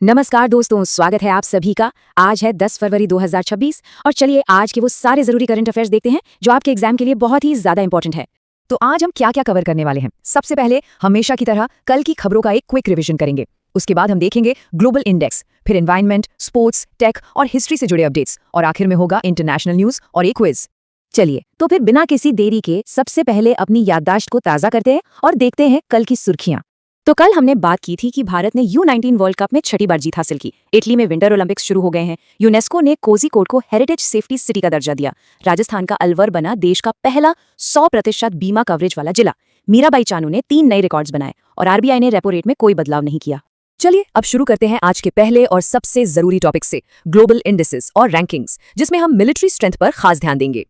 नमस्कार दोस्तों, स्वागत है आप सभी का। आज है 10 फरवरी 2026 और चलिए आज के वो सारे जरूरी करंट अफेयर्स देखते हैं जो आपके एग्जाम के लिए बहुत ही ज्यादा इंपॉर्टेंट है। तो आज हम क्या क्या कवर करने वाले हैं। सबसे पहले हमेशा की तरह कल की खबरों का एक क्विक रिवीजन करेंगे। उसके बाद हम देखेंगे ग्लोबल इंडेक्स, फिर एनवायरनमेंट, स्पोर्ट्स, टेक और हिस्ट्री से जुड़े अपडेट्स और आखिर में होगा इंटरनेशनल न्यूज और एक क्विज। चलिए तो फिर बिना किसी देरी के सबसे पहले अपनी याददाश्त को ताज़ा करते हैं और देखते हैं कल की सुर्खियां। तो कल हमने बात की थी कि भारत ने U19 वर्ल्ड कप में छठी बार जीत हासिल की। इटली में विंटर ओलंपिक्स शुरू हो गए हैं। यूनेस्को ने कोझिकोड को हेरिटेज सेफ्टी सिटी का दर्जा दिया। राजस्थान का अलवर बना देश का पहला 100% बीमा कवरेज वाला जिला। मीराबाई चानू ने 3 नए रिकॉर्ड्स बनाए और RBI ने रेपो रेट में कोई बदलाव नहीं किया। चलिए अब शुरू करते हैं आज के पहले और सबसे जरूरी टॉपिक से, ग्लोबल इंडेक्सेस और रैंकिंग्स, जिसमें हम मिलिट्री स्ट्रेंथ पर खास ध्यान देंगे।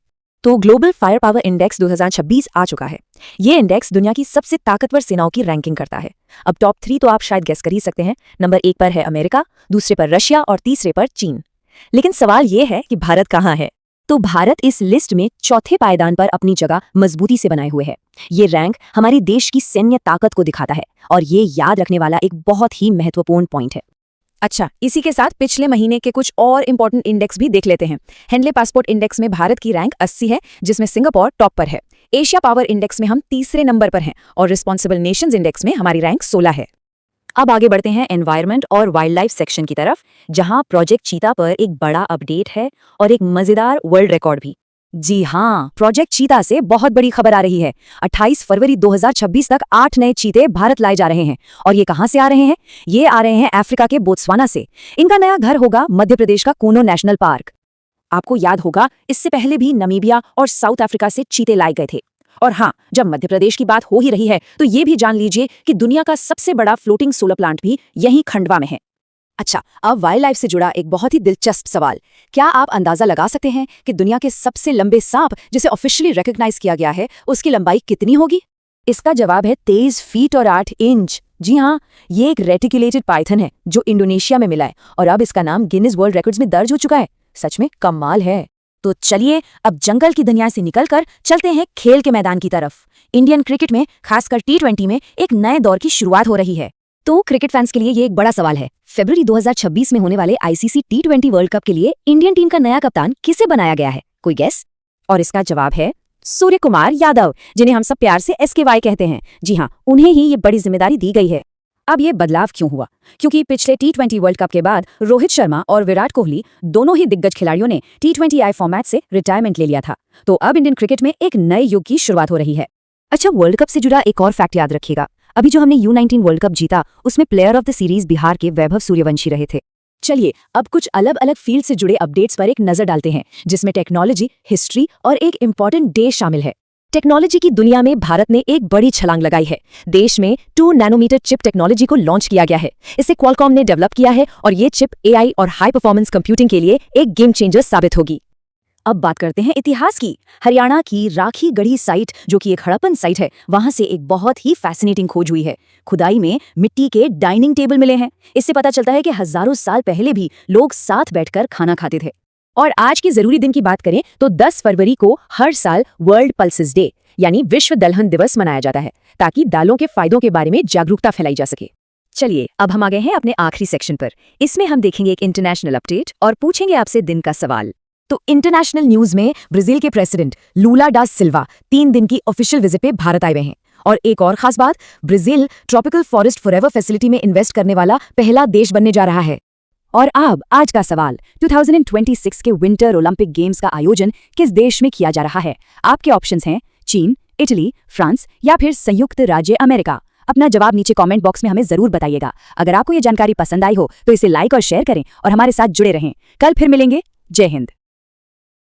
तो ग्लोबल फायर पावर इंडेक्स 2026 आ चुका है। ये इंडेक्स दुनिया की सबसे ताकतवर सेनाओं की रैंकिंग करता है। अब टॉप 3 तो आप शायद गेस कर ही सकते हैं। नंबर 1 पर है अमेरिका, दूसरे पर रशिया और तीसरे पर चीन। लेकिन सवाल ये है कि भारत कहाँ है। तो भारत इस लिस्ट में चौथे पायदान पर अपनी जगह मजबूती से बनाए हुए है। ये रैंक हमारे देश की सैन्य ताकत को दिखाता है और ये याद रखने वाला एक बहुत ही महत्वपूर्ण पॉइंट है। अच्छा, इसी के साथ पिछले महीने के कुछ और इंपॉर्टेंट इंडेक्स भी देख लेते हैं। हेनले पासपोर्ट इंडेक्स में भारत की रैंक 80 है, जिसमें सिंगापुर टॉप पर है। एशिया पावर इंडेक्स में हम तीसरे नंबर पर हैं और रिस्पॉन्सिबल नेशंस इंडेक्स में हमारी रैंक 16 है। अब आगे बढ़ते हैं एनवायरनमेंट और वाइल्ड लाइफ सेक्शन की तरफ, जहां प्रोजेक्ट चीता पर एक बड़ा अपडेट है और एक मजेदार वर्ल्ड रिकॉर्ड भी। जी हाँ, प्रोजेक्ट चीता से बहुत बड़ी खबर आ रही है। 28 फरवरी 2026 तक 8 नए चीते भारत लाए जा रहे हैं। और ये कहां से आ रहे हैं? ये आ रहे हैं अफ्रीका के बोत्सवाना से। इनका नया घर होगा मध्य प्रदेश का कूनो नेशनल पार्क। आपको याद होगा, इससे पहले भी नामीबिया और साउथ अफ्रीका से चीते लाए गए थे। और हाँ, जब मध्य प्रदेश की बात हो ही रही है तो ये भी जान लीजिए कि दुनिया का सबसे बड़ा फ्लोटिंग सोलर प्लांट भी यहीं खंडवा में है। अच्छा, अब वाइल्ड लाइफ से जुड़ा एक बहुत ही दिलचस्प सवाल। क्या आप अंदाजा लगा सकते हैं कि दुनिया के सबसे लंबे सांप जिसे ऑफिशियली रिकॉग्नाइज किया गया है, उसकी लंबाई कितनी होगी? इसका जवाब है 23 फीट और 8 इंच। जी हाँ, ये एक रेटिकुलेटेड पाइथन है जो इंडोनेशिया में मिला है और अब इसका नाम गिनीज वर्ल्ड रिकॉर्ड्स में दर्ज हो चुका है। सच में कमाल है। तो चलिए अब जंगल की दुनिया से निकलकर चलते हैं खेल के मैदान की तरफ। इंडियन क्रिकेट में, खासकर T20 में एक नए दौर की शुरुआत हो रही है। तो क्रिकेट फैंस के लिए ये एक बड़ा सवाल है। फरवरी 2026 में होने वाले ICC T20 वर्ल्ड कप के लिए इंडियन टीम का नया कप्तान किसे बनाया गया है? कोई गेस? और इसका जवाब है सूर्य कुमार यादव, जिन्हें हम सब प्यार से SKY कहते हैं। जी हाँ, उन्हें ही ये बड़ी जिम्मेदारी दी गई है। अब ये बदलाव क्यों हुआ? क्योंकि पिछले T20 वर्ल्ड कप के बाद रोहित शर्मा और विराट कोहली, दोनों ही दिग्गज खिलाड़ियों ने T20I फॉर्मेट से रिटायरमेंट ले लिया था। तो अब इंडियन क्रिकेट में एक नए युग की शुरुआत हो रही है। अच्छा, वर्ल्ड कप से जुड़ा एक और फैक्ट याद रखिएगा। अभी जो हमने U19 वर्ल्ड कप जीता, उसमें player of the series Bihar के वैभव सूर्यवंशी रहे थे। चलिए अब कुछ अलग अलग फील्ड से जुड़े अपडेट्स पर एक नजर डालते हैं, जिसमें टेक्नोलॉजी, हिस्ट्री और एक इंपॉर्टेंट डे शामिल है। टेक्नोलॉजी की दुनिया में भारत ने एक बड़ी छलांग लगाई है। देश में 2 नैनोमीटर चिप टेक्नोलॉजी को लॉन्च किया गया है। इसे क्वालकॉम ने डेवलप किया है और ये चिप AI और हाई परफॉर्मेंस कंप्यूटिंग के लिए एक गेम चेंजर साबित होगी। अब बात करते हैं इतिहास की। हरियाणा की राखी गढ़ी साइट, जो कि एक हड़प्पन साइट है, वहां से एक बहुत ही फैसिनेटिंग खोज हुई है। खुदाई में मिट्टी के डाइनिंग टेबल मिले हैं। इससे पता चलता है कि हजारों साल पहले भी लोग साथ बैठकर खाना खाते थे। और आज के जरूरी दिन की बात करें तो 10 फरवरी को हर साल वर्ल्ड पल्सेस डे यानी विश्व दलहन दिवस मनाया जाता है, ताकि दालों के फायदों के बारे में जागरूकता फैलाई जा सके। चलिए अब हम आ गए हैं अपने आखिरी सेक्शन पर। इसमें हम देखेंगे एक इंटरनेशनल अपडेट और पूछेंगे आपसे दिन का सवाल। तो इंटरनेशनल न्यूज में ब्राजील के प्रेसिडेंट लूला डा सिल्वा 3 दिन की ऑफिशियल विजिट पे भारत आए हुए हैं। और एक और खास बात, Brazil tropical forest forever facility में इन्वेस्ट करने वाला पहला देश बनने जा रहा है। और अब आज का सवाल, 2026 के विंटर ओलंपिक गेम्स का आयोजन किस देश में किया जा रहा है? आपके ऑप्शंस हैं चीन, इटली, फ्रांस या फिर संयुक्त राज्य अमेरिका। अपना जवाब नीचे कमेंट बॉक्स में हमें जरूर बताइएगा। अगर आपको ये जानकारी पसंद आई हो तो इसे लाइक और शेयर करें और हमारे साथ जुड़े रहें। कल फिर मिलेंगे। जय हिंद।